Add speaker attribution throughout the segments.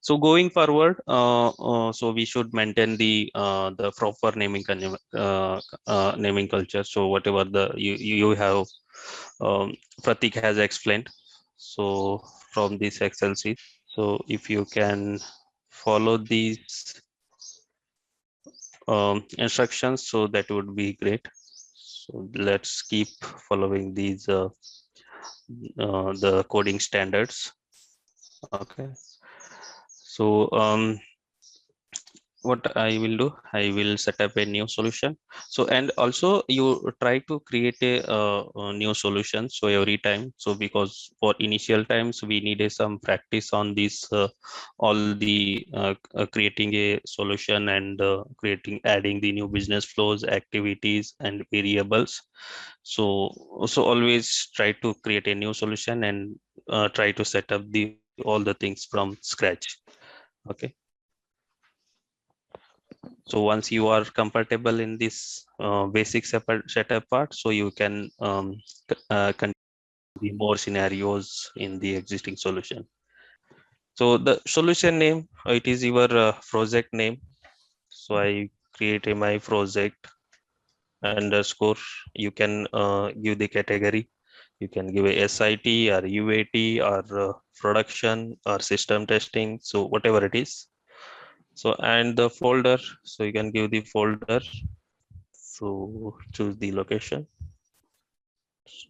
Speaker 1: So going forward, so we should maintain the proper naming culture. So whatever you have, Pratik has explained. So from this Excel sheet, so if you can follow these instructions, so that would be great. So let's keep following these the coding standards. Okay. So what I will do, I will set up a new solution. So and also you try to create a new solution. So every time, so because for initial times we need some practice on this, all the creating a solution and adding the new business flows, activities and variables. So always try to create a new solution and try to set up the all the things from scratch. Okay. So once you are comfortable in this basic setup part, so you can continue the more scenarios in the existing solution. So the solution name, it is your project name. So I create my project underscore. You can give the category. You can give a SIT or UAT or production or system testing. So whatever it is. So and the folder. So you can give the folder. So choose the location,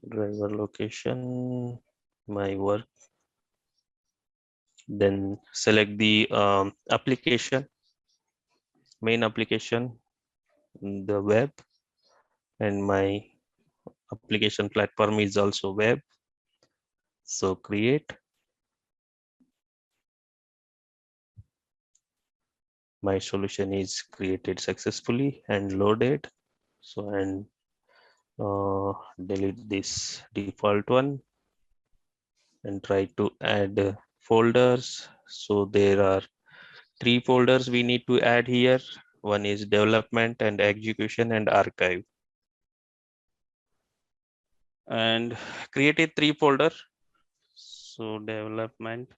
Speaker 1: driver location, my work, then select the application, main application, the web, and my application platform is also web. So create, my solution is created successfully and loaded. So and delete this default one and try to add folders. So there are 3 folders we need to add here. One is development and execution and archive. And create a 3 folder. So development,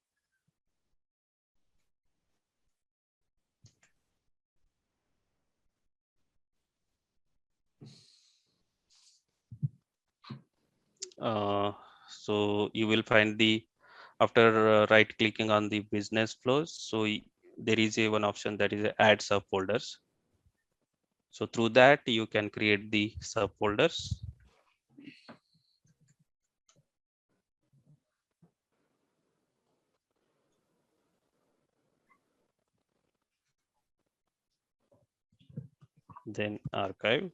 Speaker 1: so you will find the, after right clicking on the business flows, so there is a one option that is add subfolders. So through that you can create the subfolders. Then archive.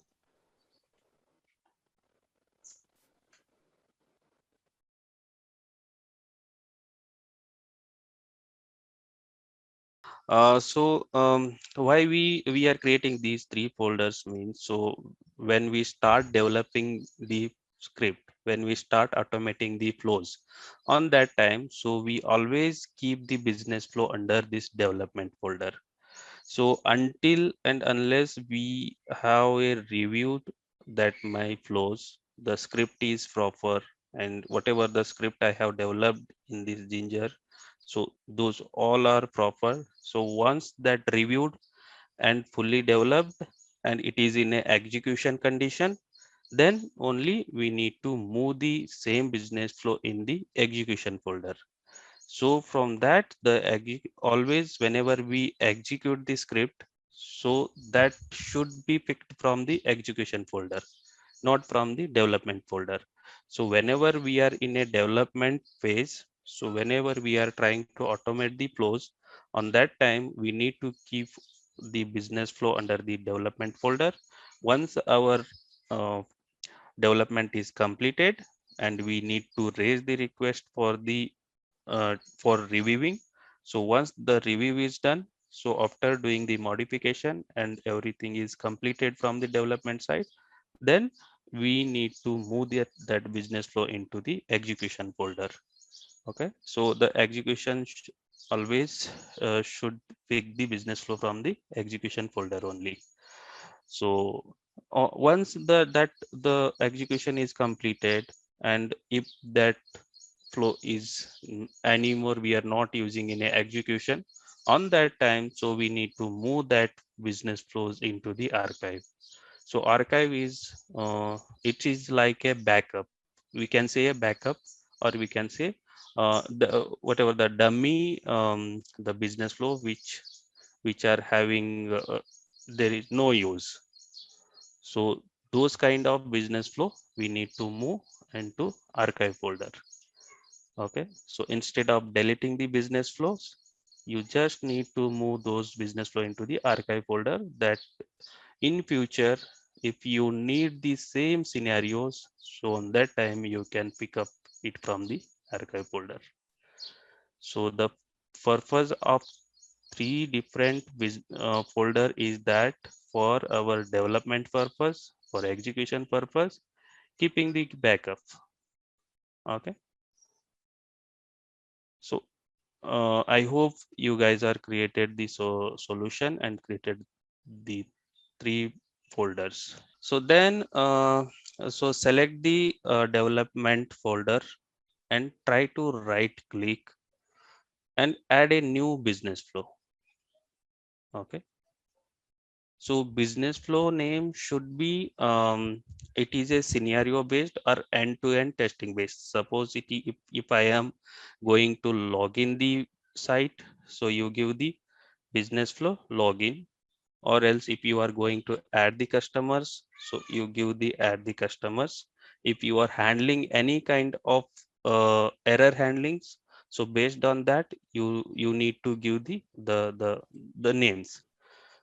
Speaker 1: Why we are creating these 3 folders means, so when we start developing the script, when we start automating the flows, on that time, so we always keep the business flow under this development folder. So until and unless we have a reviewed that my flows, the script is proper, and whatever the script I have developed in this Ginger, so those all are proper. So once that reviewed and fully developed and it is in a execution condition, then only we need to move the same business flow in the execution folder. So from that, always whenever we execute the script, so that should be picked from the execution folder, not from the development folder. So whenever we are in a development phase, so whenever we are trying to automate the flows, on that time we need to keep the business flow under the development folder. Once our uh, development is completed and we need to raise the request for reviewing. So once the review is done, so after doing the modification and everything is completed from the development side, then we need to move that business flow into the execution folder. Okay, so the execution always should pick the business flow from the execution folder only. So once the execution is completed, and if that flow is anymore we are not using in a execution, On that time, so we need to move that business flows into the archive. So archive is it is like a backup. We can say a backup, or we can say the whatever the dummy the business flow which are having there is no use. So those kind of business flow we need to move into archive folder. Okay, so instead of deleting the business flows, you just need to move those business flow into the archive folder, that in future if you need the same scenarios, so on that time you can pick up it from the archive folder. So the purpose of three different folder is that for our development purpose, for execution purpose, keeping the backup. Okay, so I hope you guys are created the solution and created the three folders. So then so select the development folder and try to right click and add a new business flow. Okay, so business flow name should be it is a scenario based or end to end testing based. Suppose if I am going to log in the site, so you give the business flow login, or else if you are going to add the customers, so you give the add the customers. If you are handling any kind of error handlings, so based on that you need to give the names.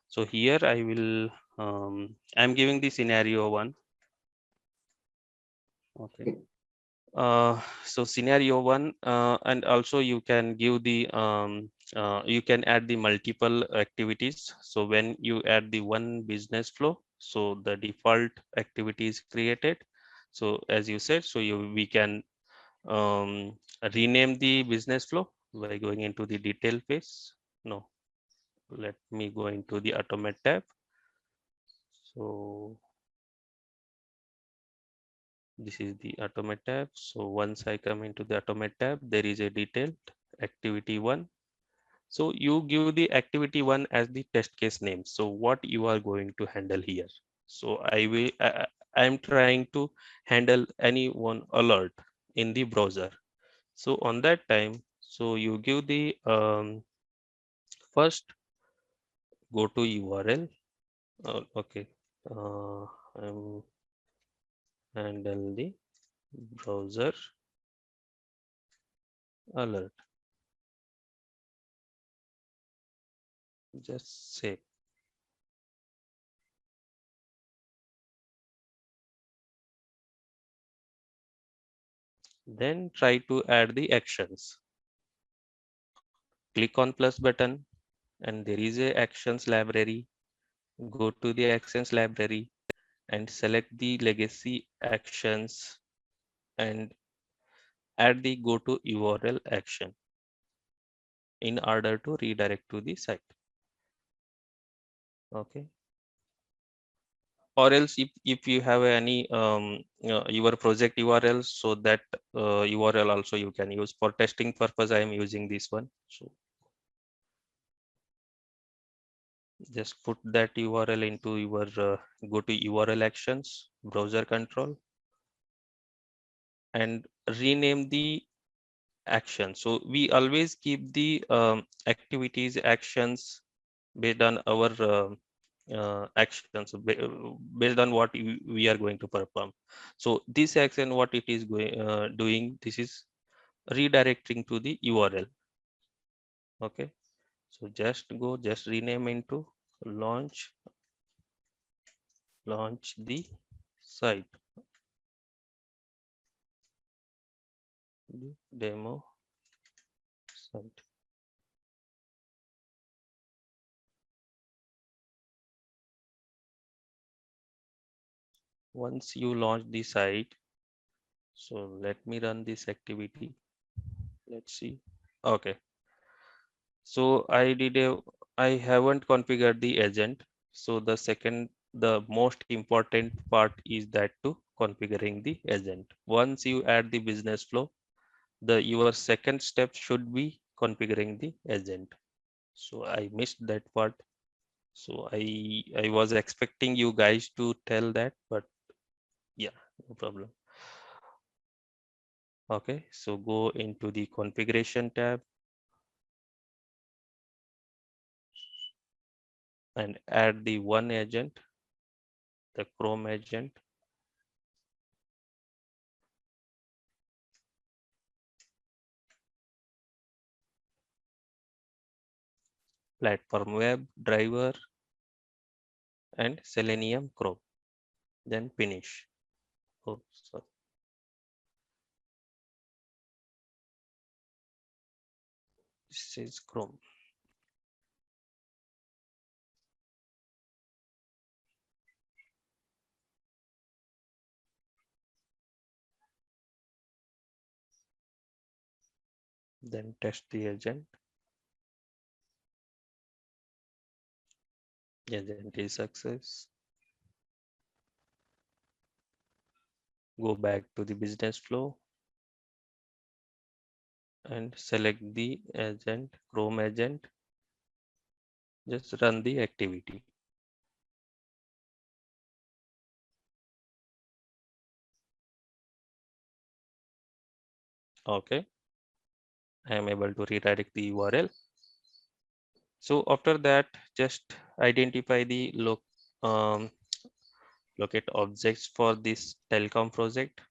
Speaker 1: So here I will I'm giving the scenario one. Okay, so scenario one, and also you can give the you can add the multiple activities. So when you add the one business flow, so the default activity is created. So as you said, so we can rename the business flow by going into the detail phase. No, let me go into the automate tab. So this is the automate tab. So once I come into the automate tab, there is a detailed activity one. So you give the activity one as the test case name. So what you are going to handle here. So I am trying to handle any one alert in the browser. So on that time, so you give the first go to URL. Okay, I'm handle the browser alert. Just say. Then try to add the actions. Click on plus button and there is a actions library. Go to the actions library and select the legacy actions and add the go to URL action in order to redirect to the site. Okay. Or else if you have any your project URL, so that URL also you can use for testing purpose. I am using this one. So just put that URL into your go to URL actions, browser control, and rename the action. So we always keep the activities actions based on our actions, based on what we are going to perform. So this action, what it is doing, this is redirecting to the URL. Okay, so just rename into launch the site, the demo site. Once you launch the site, so let me run this activity. Let's see. Okay, so I haven't configured the agent. So the most important part is that to configuring the agent. Once you add the business flow, your second step should be configuring the agent. So I missed that part. So I was expecting you guys to tell that, but yeah, no problem. Okay, so go into the configuration tab and add the one agent, the Chrome agent. Platform web driver and Selenium Chrome. Then finish. Oh, sorry. This is Chrome. Then test the agent. Agent is success. Go back to the business flow and select the agent, Chrome agent. Just run the activity. Okay, I am able to redirect the URL. So after that, just identify the um, locate objects for this telecom project.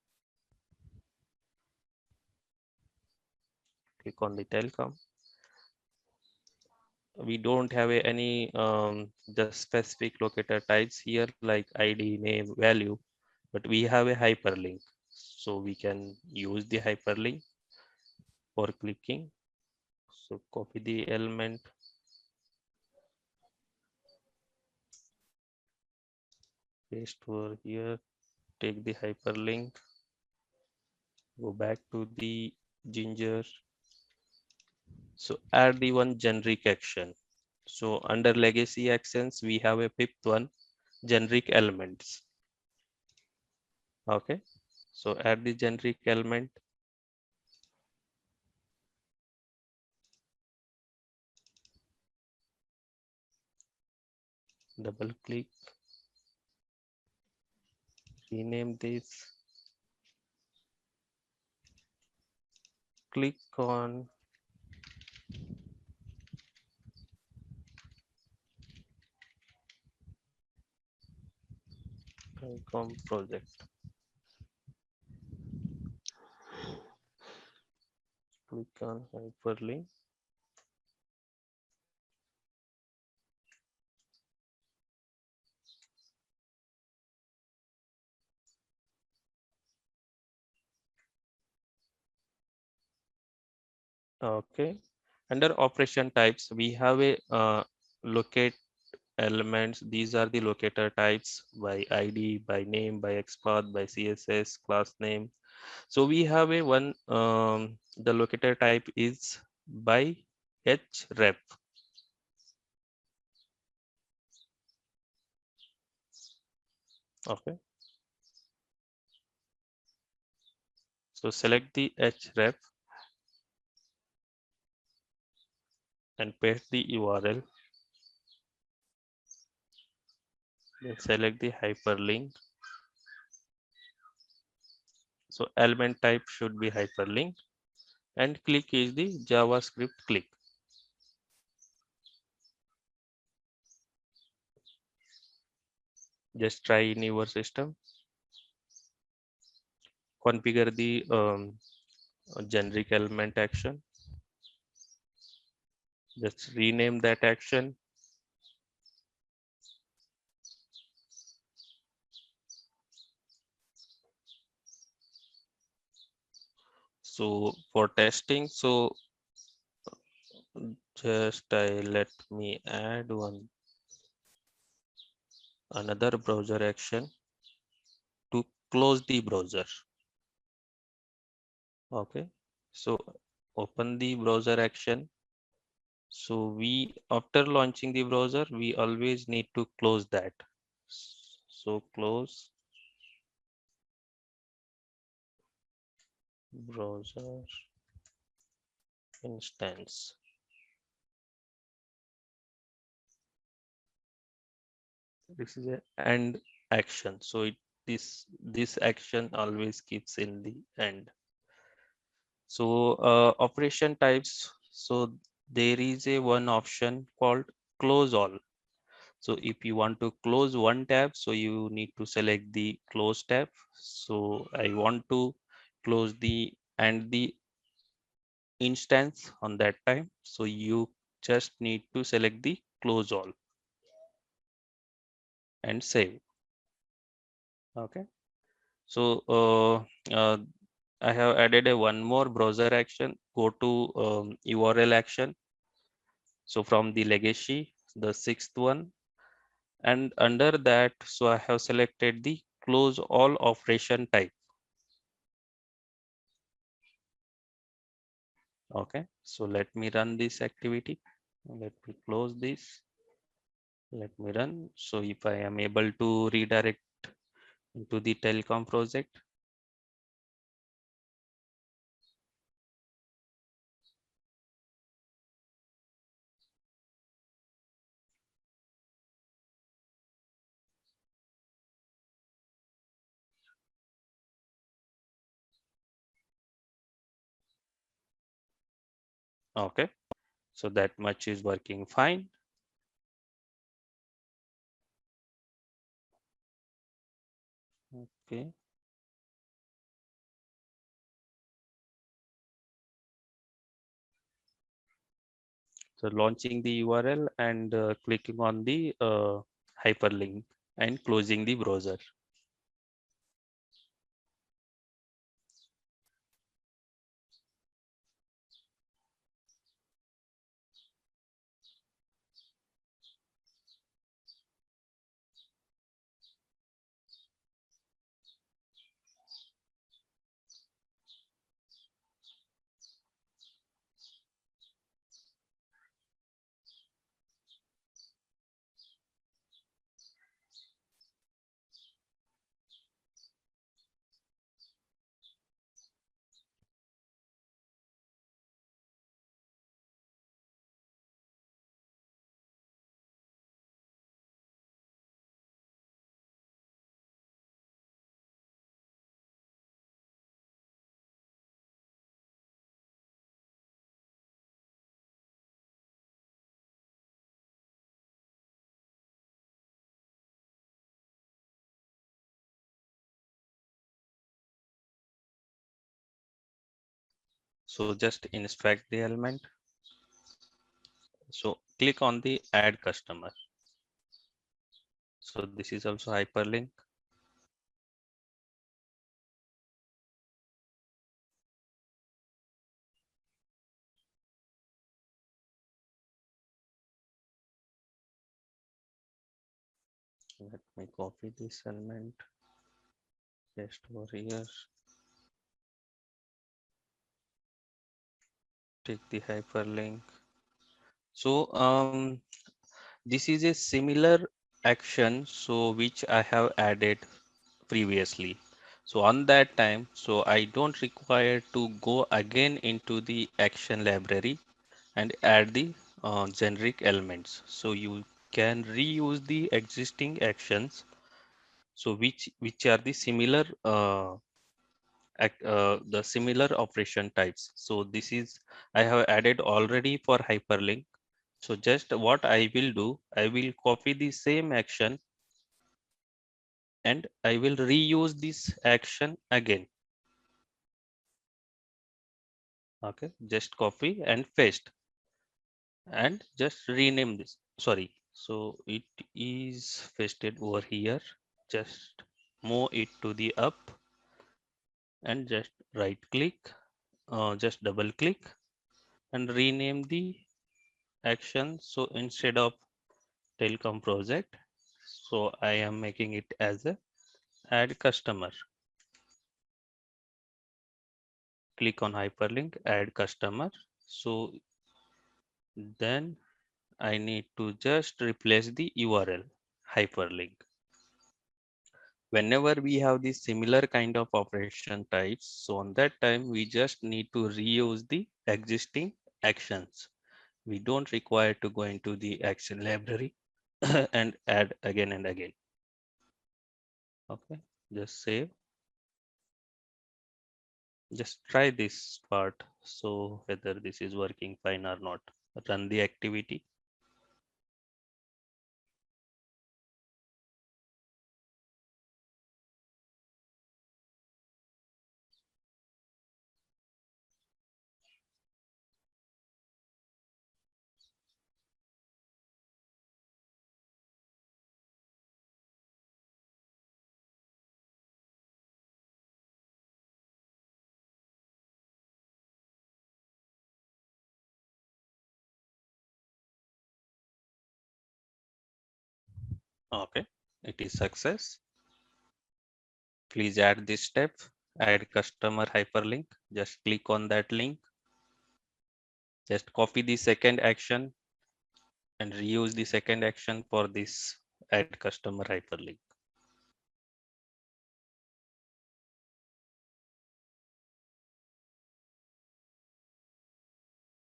Speaker 1: Click on the telecom. We don't have any the specific locator types here like ID, name, value, but we have a hyperlink. So we can use the hyperlink for clicking. So copy the element, paste over here, take the hyperlink, go back to the Ginger. So add the one generic action. So under legacy actions, we have a fifth one, generic elements. Okay. So add the generic element. Double click, rename this, click on Telecom project. Click on hyperlink. Okay. Under operation types, we have a locate elements. These are the locator types by ID, by name, by XPath, by CSS, class name. So we have a one, the locator type is by href. Okay. So select the href and paste the URL. Then select the hyperlink. So element type should be hyperlink and click is the JavaScript click. Just try in your system. Configure the generic element action. Just rename that action. So for testing, so just let me add one another browser action to close the browser. Okay, so open the browser action. So we, after launching the browser, we always need to close that. So close browser instance. this is a end action. So this action always keeps in the end. So operation types. So there is a one option called close all. So if you want to close one tab, so you need to select the close tab. So I want to close the and the instance on that time. So you just need to select the close all and save. Okay. So I have added a one more browser action. Go to URL action. So from the legacy, the sixth one, and under that, so I have selected the close all operation type. Okay, so let me run this activity. Let me close this. Let me run. So if I am able to redirect into the telecom project. Okay, so that much is working fine. Okay, so launching the URL and clicking on the hyperlink and closing the browser. So just inspect the element. So click on the add customer. So this is also hyperlink. Let me copy this element, paste over here, take the hyperlink. So this is a similar action, so which I have added previously. So on that time, so I don't require to go again into the action library and add the generic elements. So you can reuse the existing actions. So which are the similar the similar operation types. So this is I have added already for hyperlink. So just what I will do, I will copy the same action and I will reuse this action again. Okay, just copy and paste and just rename this. Sorry, so it is pasted over here. Just move it to the up and just right click, just double click and rename the action. So instead of telecom project, so I am making it as a add customer. Click on hyperlink, add customer. So then I need to just replace the URL hyperlink. Whenever we have the similar kind of operation types, so on that time we just need to reuse the existing actions. We don't require to go into the action library and add again and again. Okay, just save. Just try this part, so whether this is working fine or not. Run the activity. Okay, it is success. Please add this step, add customer hyperlink. Just click on that link. Just copy the second action and reuse the second action for this add customer hyperlink.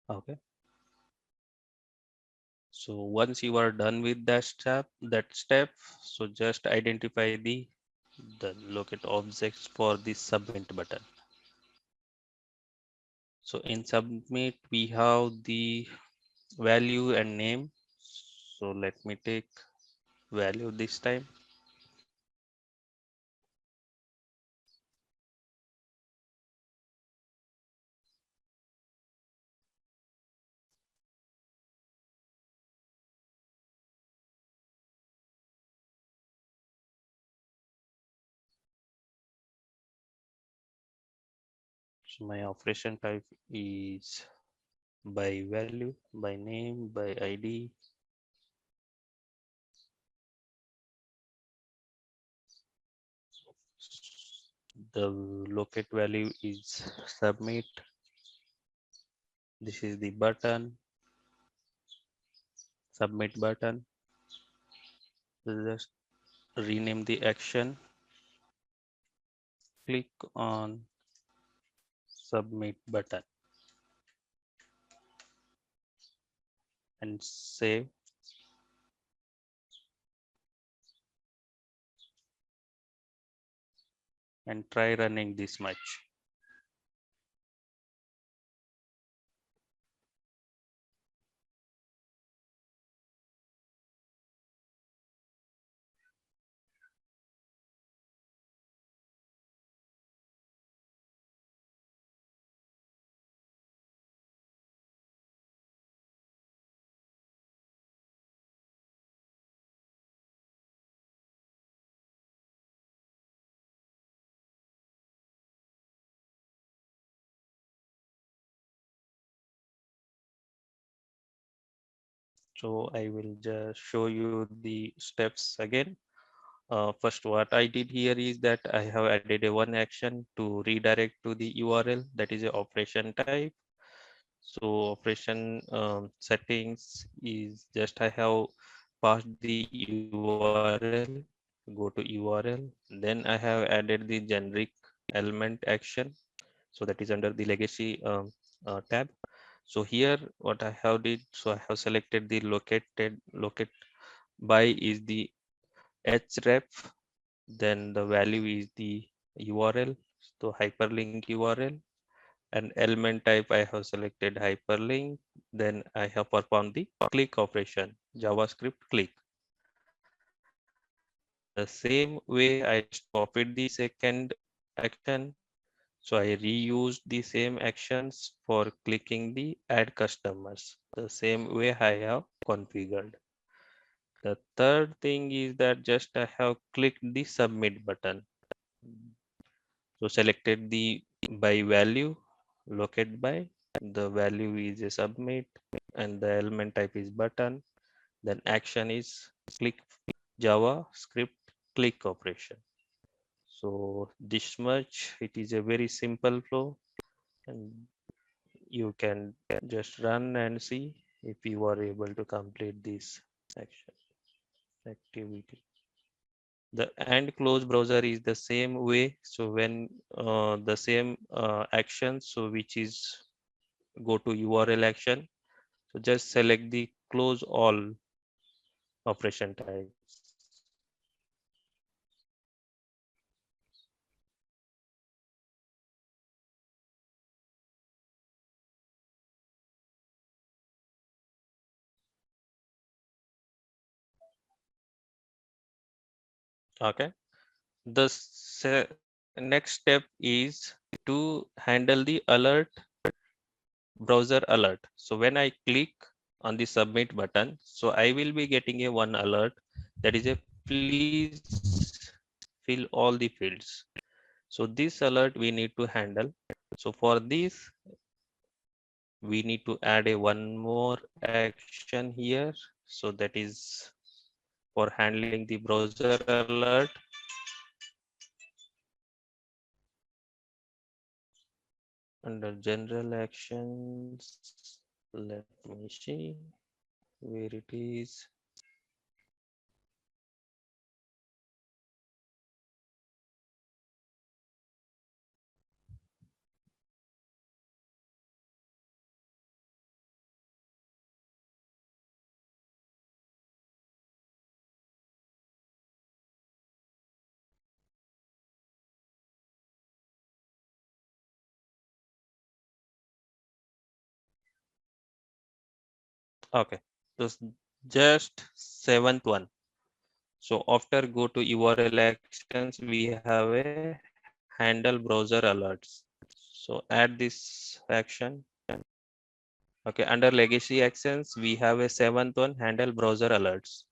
Speaker 1: Okay. So once you are done with that step, so just identify the locate objects for the submit button. So in submit, we have the value and name. So let me take value this time. So my operation type is by value, by name, by ID. The locate value is submit. This is the button, submit button. Just rename the action. Click on submit button and save. And try running this much. So I will just show you the steps again. First, what I did here is that I have added a one action to redirect to the URL, that is a operation type. So operation settings is just I have passed the URL, go to URL. Then I have added the generic element action. So that is under the legacy tab. So here what I have did, so I have selected the locate by is the href, then the value is the URL, so hyperlink URL, and element type I have selected hyperlink. Then I have performed the click operation, JavaScript click. The same way I just copied the second action. So I reused the same actions for clicking the add customers, the same way I have configured. The third thing is that just I have clicked the submit button. So selected the by value, locate by, the value is a submit and the element type is button. Then action is click JavaScript click operation. So this much, it is a very simple flow, and you can just run and see if you are able to complete this action activity. The and close browser is the same way. So when the same action, so which is go to URL action. So just select the close all operation types. Okay. The next step is to handle the alert, browser alert. So when I click on the submit button, so I will be getting a one alert that is a please fill all the fields. So this alert we need to handle. So for this, we need to add a one more action here. So that is for handling the browser alert. Under general actions, let me see where it is. Okay, so just seventh one. So after go to URL actions, we have a handle browser alerts. So add this action. Okay, under legacy actions, we have a seventh one, handle browser alerts.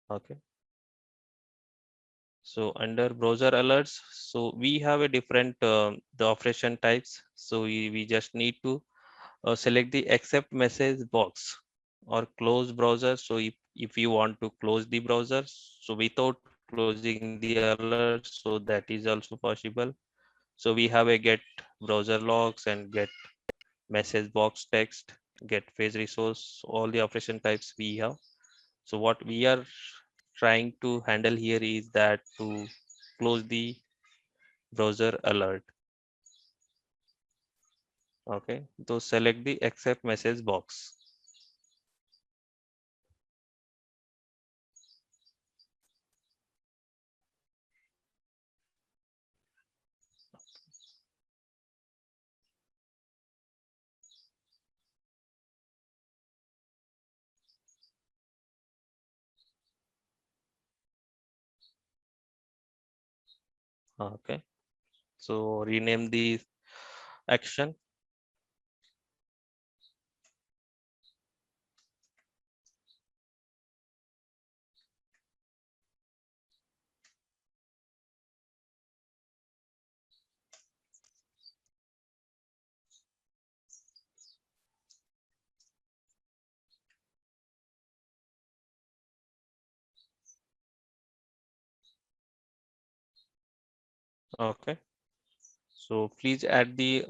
Speaker 1: Okay. So under browser alerts, so we have a different the operation types. So we just need to select the accept message box or close browser. So if you want to close the browser, so without closing the alert, so that is also possible. So we have a get browser logs and get message box text, get page resource, all the operation types we have. So what we are trying to handle here is that to close the browser alert. Okay, so select the accept message box. Okay, so rename the action. Okay, so please add the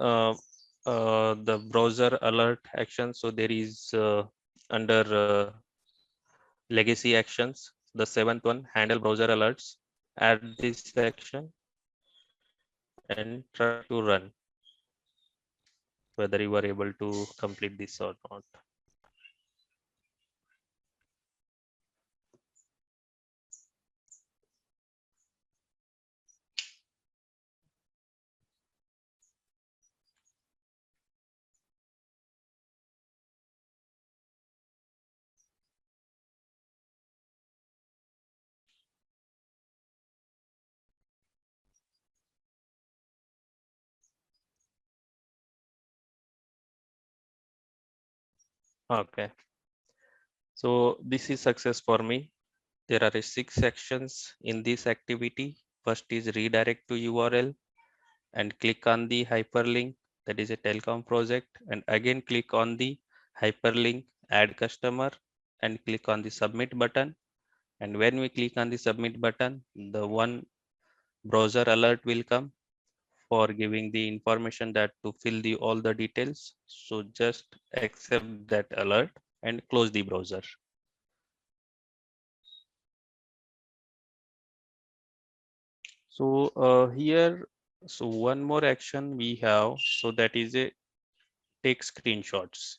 Speaker 1: browser alert action. So there is under legacy actions, the seventh one, handle browser alerts. Add this action and try to run whether you are able to complete this or not. Okay, so this is success for me. There are 6 sections in this activity. First is redirect to URL and click on the hyperlink, that is a telecom project, and again click on the hyperlink add customer and click on the submit button. And when we click on the submit button, the one browser alert will come for giving the information that to fill the all the details. So just accept that alert and close the browser. So here, so one more action we have, so that is a take screenshots.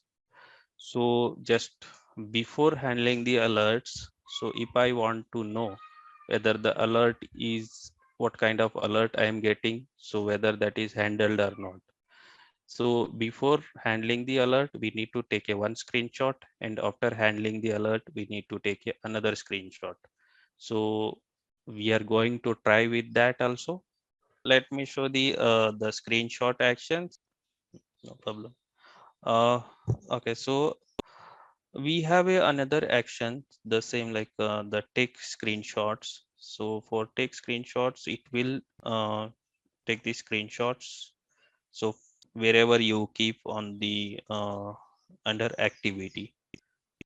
Speaker 1: So just before handling the alerts, so if I want to know whether the alert is what kind of alert I am getting, so whether that is handled or not. So before handling the alert, we need to take a one screenshot, and after handling the alert, we need to take another screenshot. So we are going to try with that also. Let me show the screenshot actions. No problem. Uh, okay, so we have another action, the same like the take screenshots. So for take screenshots, it will take the screenshots. So wherever you keep on the under activity.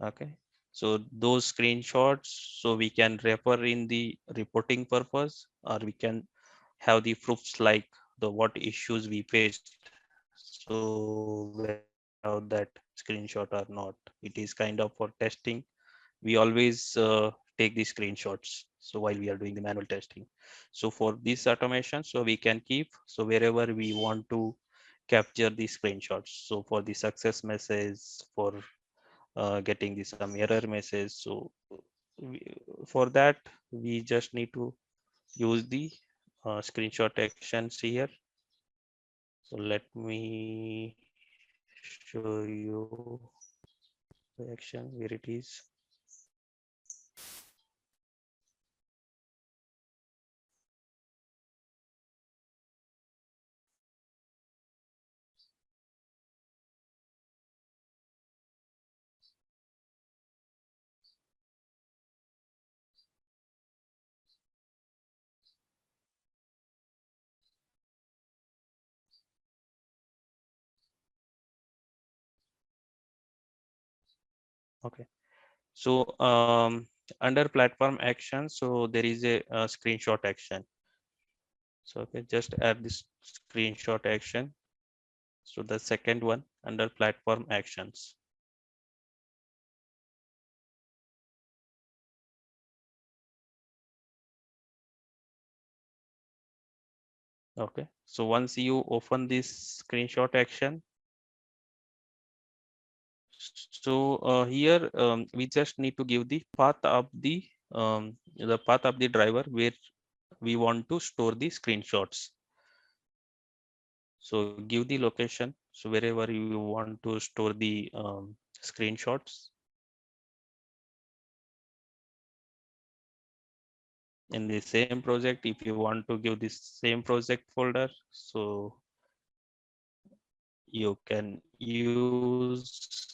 Speaker 1: Okay. So those screenshots, so we can refer in the reporting purpose, or we can have the proofs like the what issues we faced. So whether we have that screenshot or not. It is kind of for testing. We always take the screenshots. So while we are doing the manual testing. So for this automation, so we can keep, so wherever we want to capture the screenshots. So for the success message, for getting the some error message. So we, for that, we just need to use the screenshot actions here. So let me show you the action where it is. Okay. So under platform action, so there is a screenshot action. So okay, just add this screenshot action. So the second one under platform actions. Okay. So once you open this screenshot action, so here we just need to give the path of the driver where we want to store the screenshots. So give the location. So wherever you want to store the screenshots in the same project, if you want to give this same project folder, so you can use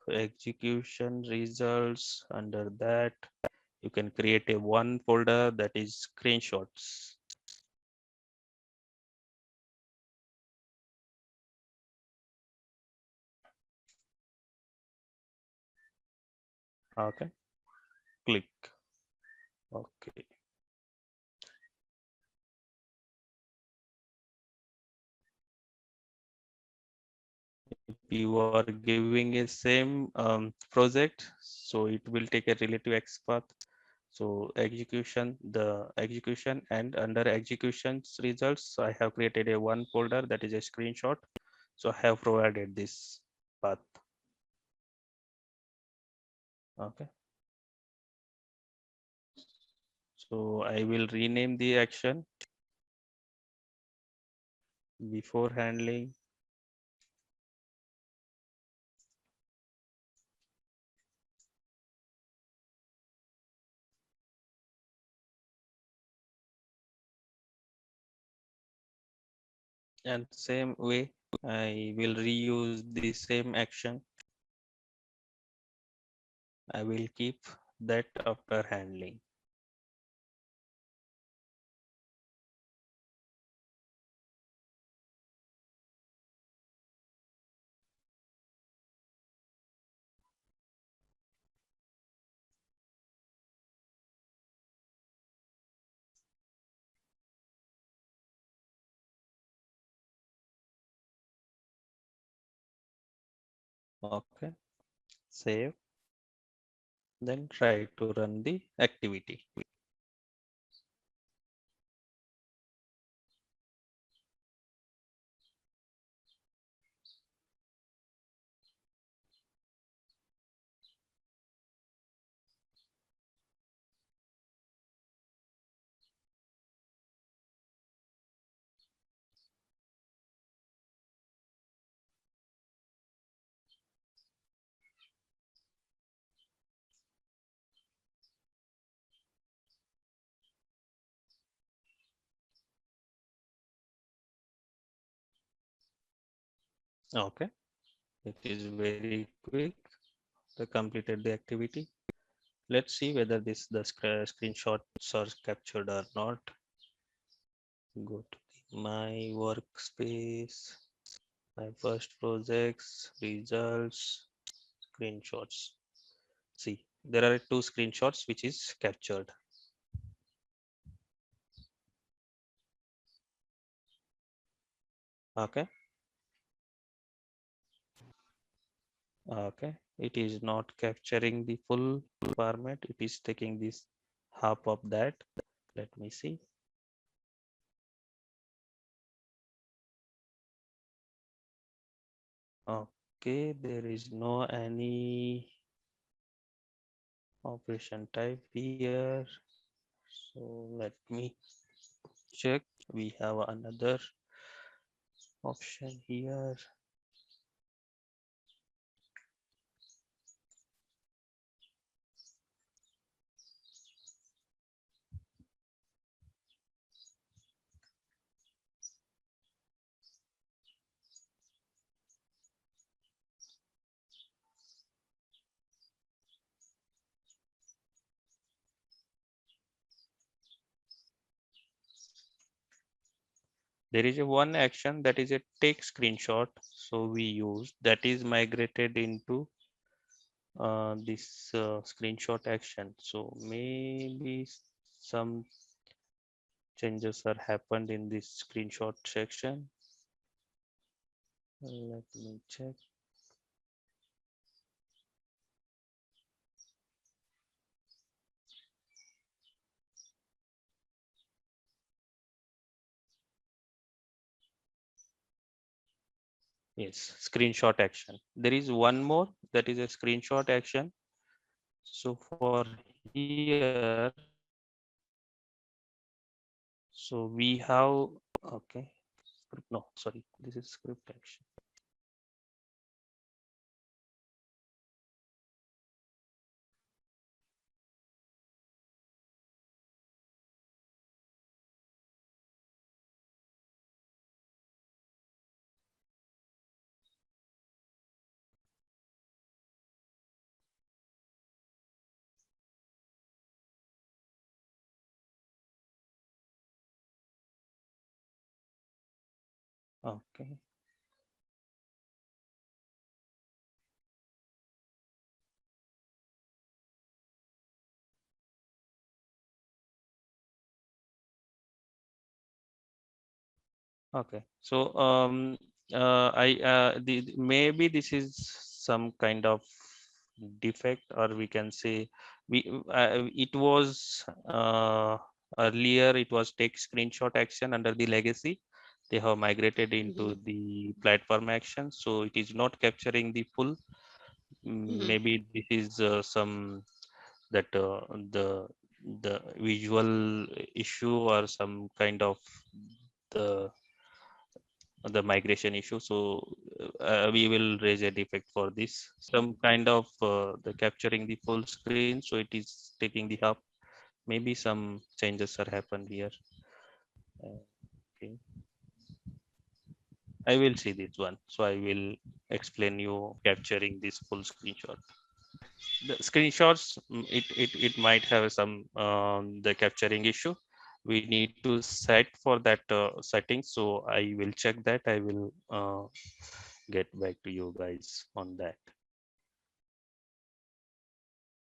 Speaker 1: execution results. Under that, you can create a one folder that is screenshots. Okay, click. Okay. If you are giving a same project, so it will take a relative X path. So the execution, and under executions results, I have created a one folder that is a screenshot. So I have provided this path. Okay. So I will rename the action before handling. And same way, I will reuse the same action. I will keep that after handling. Okay, save, then try to run the activity. Okay, it is very quick. They completed the activity. Let's see whether the screenshots are captured or not. Go to my workspace, my first projects, results, screenshots. See, there are two screenshots which is captured. Okay, okay. It is not capturing the full format. It is taking this half of that. Let me see. Okay, there is no any operation type here. So let me check. We have another option here. There is a one action that is a take screenshot. So we use that is migrated into this screenshot action. So maybe some changes are happened in this screenshot section. Let me check. Yes, screenshot action. There is one more that is a screenshot action. So for here, so we have, okay, no, sorry, this is script action. Okay. Okay. So maybe this is some kind of defect, or we can say it was earlier it was take screenshot action under the legacy. They have migrated into the platform action, so it is not capturing the full. Maybe this is some that the visual issue or some kind of the the migration issue. So we will raise a defect for this, some kind of the capturing the full screen, so it is taking the hub. Maybe some changes are happened here. Okay, I will see this one, so I will explain you capturing this full screenshot. The screenshots, it might have some the capturing issue. We need to set for that setting, so I will check that. I will get back to you guys on that.